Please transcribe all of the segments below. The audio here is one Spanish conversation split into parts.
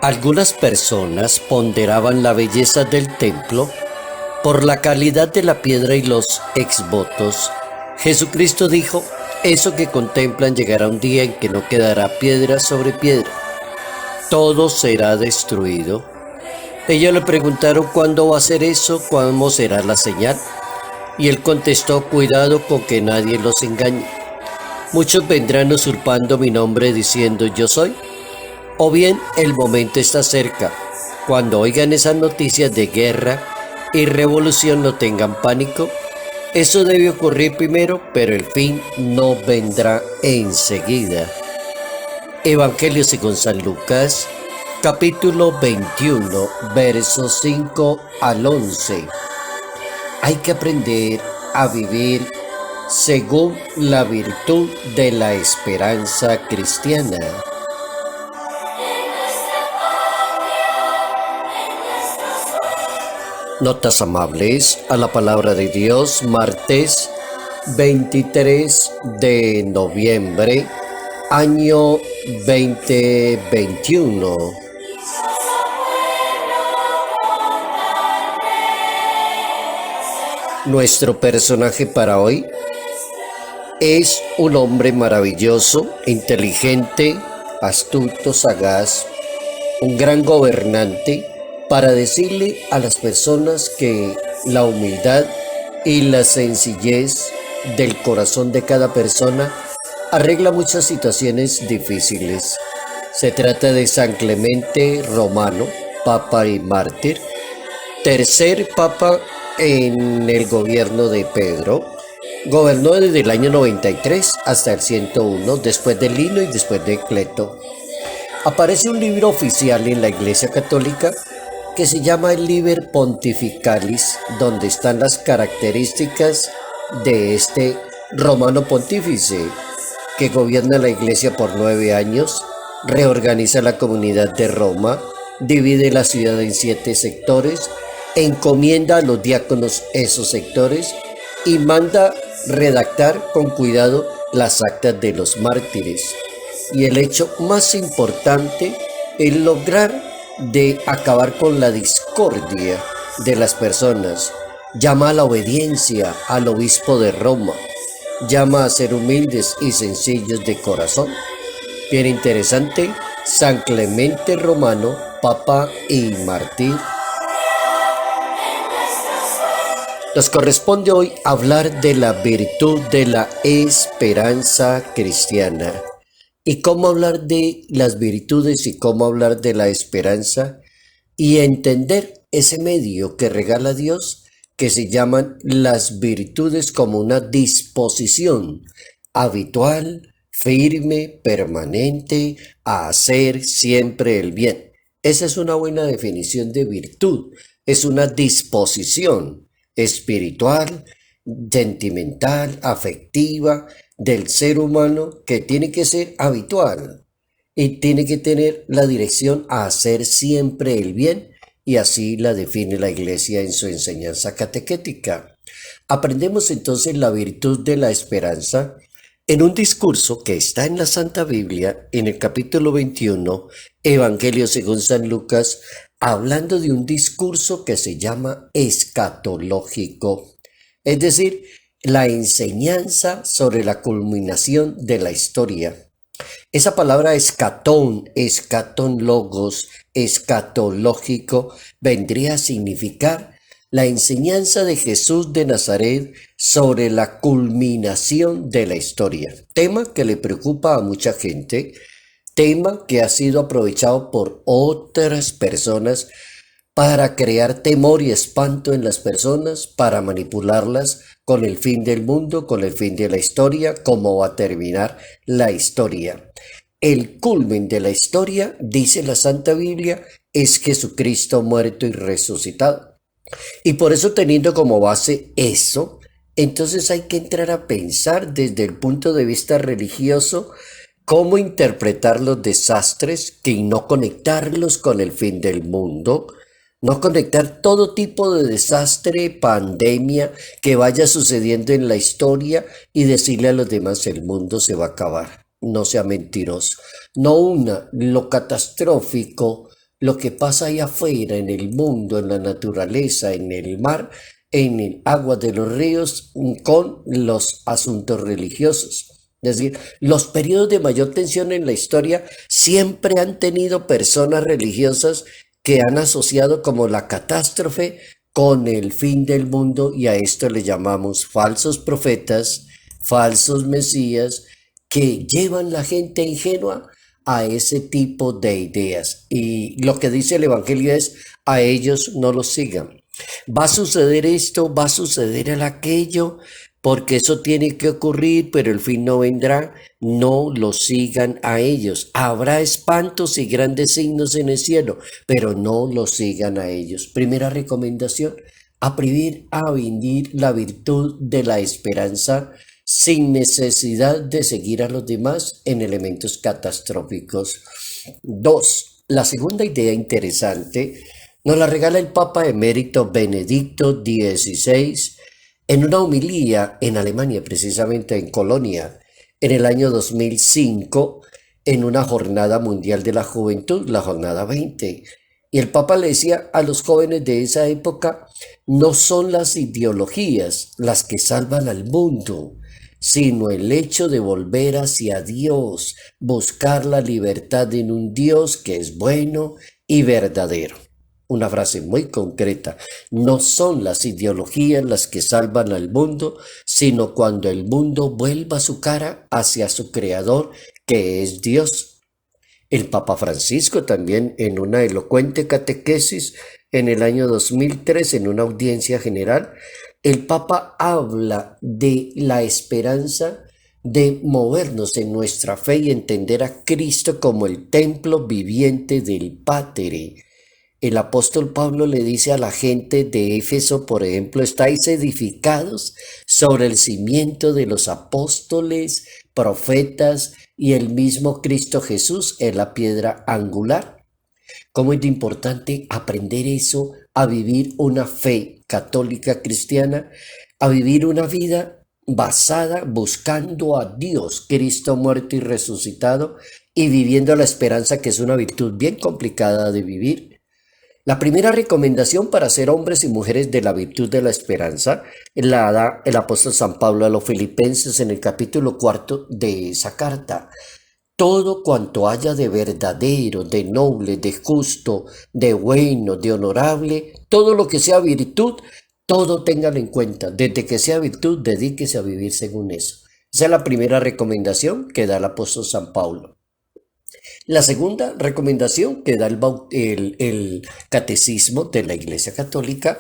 Algunas personas ponderaban la belleza del templo por la calidad de la piedra y los exvotos. Jesucristo dijo, eso que contemplan llegará un día en que no quedará piedra sobre piedra. Todo será destruido. Ellos le preguntaron cuándo va a ser eso, cómo será la señal. Y él contestó, cuidado con que nadie los engañe. Muchos vendrán usurpando mi nombre diciendo yo soy. O bien el momento está cerca. Cuando oigan esas noticias de guerra y revolución no tengan pánico. Eso debe ocurrir primero, pero el fin no vendrá enseguida. Evangelio según San Lucas, capítulo 21, versos 5 al 11. Hay que aprender a vivir según la virtud de la esperanza cristiana. Notas amables a la palabra de Dios, martes 23 de noviembre, año 2021. Nuestro personaje para hoy es un hombre maravilloso, inteligente, astuto, sagaz, un gran gobernante, para decirle a las personas que la humildad y la sencillez del corazón de cada persona arregla muchas situaciones difíciles. Se trata de San Clemente Romano, papa y mártir, tercer papa en el gobierno de Pedro. Gobernó desde el año 93 hasta el 101, después de Lino y después de Cleto. Aparece un libro oficial en la Iglesia Católica que se llama el Liber Pontificalis, donde están las características de este romano pontífice que gobierna la Iglesia por 9 años, reorganiza la comunidad de Roma, divide la ciudad en 7 sectores, encomienda a los diáconos esos sectores y manda redactar con cuidado las actas de los mártires. Y el hecho más importante es lograr de acabar con la discordia de las personas. Llama a la obediencia al obispo de Roma. Llama a ser humildes y sencillos de corazón. Bien interesante, San Clemente Romano, papa y mártir. Nos corresponde hoy hablar de la virtud de la esperanza cristiana. Y cómo hablar de las virtudes y cómo hablar de la esperanza y entender ese medio que regala Dios que se llaman las virtudes como una disposición habitual, firme, permanente, a hacer siempre el bien. Esa es una buena definición de virtud. Es una disposición espiritual, sentimental, afectiva, del ser humano que tiene que ser habitual y tiene que tener la dirección a hacer siempre el bien, y así la define la Iglesia en su enseñanza catequética. Aprendemos entonces la virtud de la esperanza en un discurso que está en la Santa Biblia, en el capítulo 21, Evangelio según San Lucas, hablando de un discurso que se llama escatológico, es decir, la enseñanza sobre la culminación de la historia. Esa palabra escatón logos, escatológico, vendría a significar la enseñanza de Jesús de Nazaret sobre la culminación de la historia. Tema que le preocupa a mucha gente, tema que ha sido aprovechado por otras personas para crear temor y espanto en las personas, para manipularlas con el fin del mundo, con el fin de la historia, cómo va a terminar la historia. El culmen de la historia, dice la Santa Biblia, es Jesucristo muerto y resucitado. Y por eso, teniendo como base eso, entonces hay que entrar a pensar desde el punto de vista religioso cómo interpretar los desastres y no conectarlos con el fin del mundo. No conectar todo tipo de desastre, pandemia que vaya sucediendo en la historia y decirle a los demás el mundo se va a acabar. No sea mentiroso. No una lo catastrófico lo que pasa ahí afuera, en el mundo, en la naturaleza, en el mar, en el agua de los ríos, con los asuntos religiosos. Es decir, los periodos de mayor tensión en la historia siempre han tenido personas religiosas que han asociado como la catástrofe con el fin del mundo, y a esto le llamamos falsos profetas, falsos mesías, que llevan la gente ingenua a ese tipo de ideas. Y lo que dice el Evangelio es: a ellos no los sigan. Va a suceder esto, va a suceder aquello, porque eso tiene que ocurrir, pero el fin no vendrá. No los sigan a ellos. Habrá espantos y grandes signos en el cielo, pero no los sigan a ellos. Primera recomendación: a vivir la virtud de la esperanza sin necesidad de seguir a los demás en elementos catastróficos. Dos, la segunda idea interesante nos la regala el Papa emérito Benedicto XVI en una homilía en Alemania, precisamente en Colonia, en el año 2005, en una jornada mundial de la juventud, la jornada 20. Y el Papa le decía a los jóvenes de esa época: no son las ideologías las que salvan al mundo, sino el hecho de volver hacia Dios, buscar la libertad en un Dios que es bueno y verdadero. Una frase muy concreta: no son las ideologías las que salvan al mundo, sino cuando el mundo vuelva su cara hacia su creador, que es Dios. El Papa Francisco también, en una elocuente catequesis en el año 2003, en una audiencia general, el Papa habla de la esperanza de movernos en nuestra fe y entender a Cristo como el templo viviente del Padre. El apóstol Pablo le dice a la gente de Éfeso, por ejemplo: estáis edificados sobre el cimiento de los apóstoles, profetas y el mismo Cristo Jesús es la piedra angular. ¿Cómo es importante aprender eso, a vivir una fe católica cristiana, a vivir una vida basada, buscando a Dios, Cristo muerto y resucitado, y viviendo la esperanza, que es una virtud bien complicada de vivir? La primera recomendación para ser hombres y mujeres de la virtud de la esperanza la da el apóstol San Pablo a los Filipenses en el capítulo 4 de esa carta. Todo cuanto haya de verdadero, de noble, de justo, de bueno, de honorable, todo lo que sea virtud, todo téngalo en cuenta. Desde que sea virtud, dedíquese a vivir según eso. Esa es la primera recomendación que da el apóstol San Pablo. La segunda recomendación que da el catecismo de la Iglesia Católica: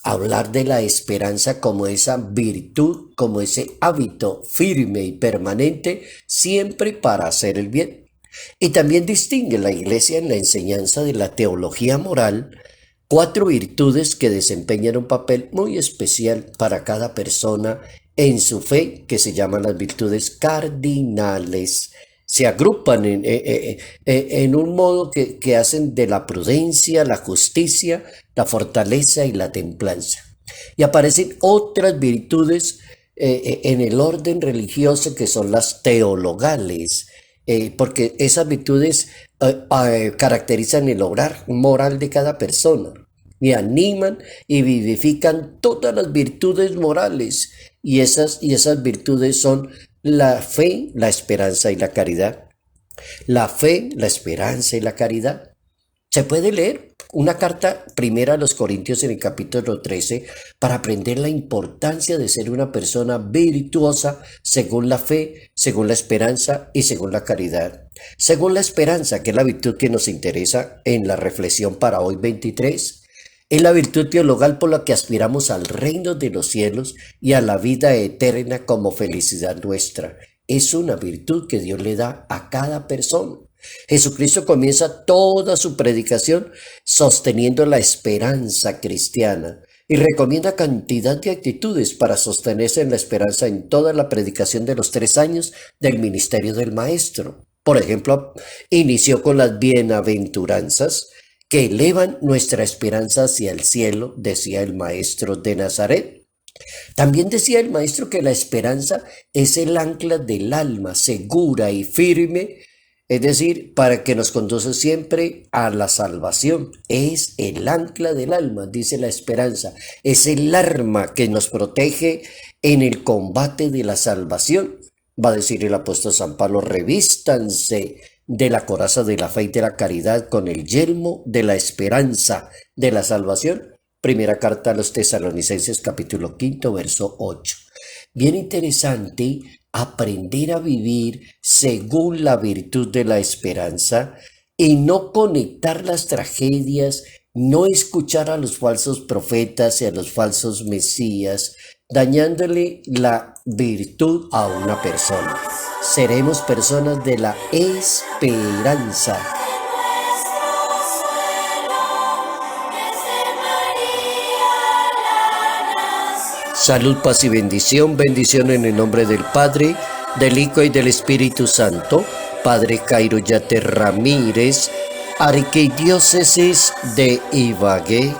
hablar de la esperanza como esa virtud, como ese hábito firme y permanente, siempre para hacer el bien. Y también distingue la Iglesia en la enseñanza de la teología moral 4 virtudes que desempeñan un papel muy especial para cada persona en su fe, que se llaman las virtudes cardinales. Se agrupan en un modo que hacen de la prudencia, la justicia, la fortaleza y la templanza. Y aparecen otras virtudes en el orden religioso, que son las teologales, porque esas virtudes caracterizan el obrar moral de cada persona y animan y vivifican todas las virtudes morales. Y esas virtudes son la fe, la esperanza y la caridad. La fe, la esperanza y la caridad. Se puede leer una carta primera a los Corintios en el capítulo 13 para aprender la importancia de ser una persona virtuosa según la fe, según la esperanza y según la caridad. Según la esperanza, que es la virtud que nos interesa en la reflexión para hoy 23, es la virtud teologal por la que aspiramos al reino de los cielos y a la vida eterna como felicidad nuestra. Es una virtud que Dios le da a cada persona. Jesucristo comienza toda su predicación sosteniendo la esperanza cristiana y recomienda cantidad de actitudes para sostenerse en la esperanza en toda la predicación de los 3 años del ministerio del Maestro. Por ejemplo, inició con las bienaventuranzas que elevan nuestra esperanza hacia el cielo, decía el Maestro de Nazaret. También decía el Maestro que la esperanza es el ancla del alma, segura y firme, Es decir, para que nos conduce siempre a la salvación. Es el ancla del alma, dice la esperanza. Es el arma que nos protege en el combate de la salvación. Va a decir el apóstol San Pablo, revístanse de la coraza de la fe y de la caridad con el yelmo de la esperanza de la salvación. Primera carta a los Tesalonicenses, capítulo 5, verso 8. Bien interesante aprender a vivir según la virtud de la esperanza y no conectar las tragedias, no escuchar a los falsos profetas y a los falsos mesías, dañándole la virtud a una persona. Seremos personas de la esperanza. Salud, paz y bendición. Bendición en el nombre del Padre, del Hijo y del Espíritu Santo. Padre Cairo Yate Ramírez, Arquidiócesis de Ibagué,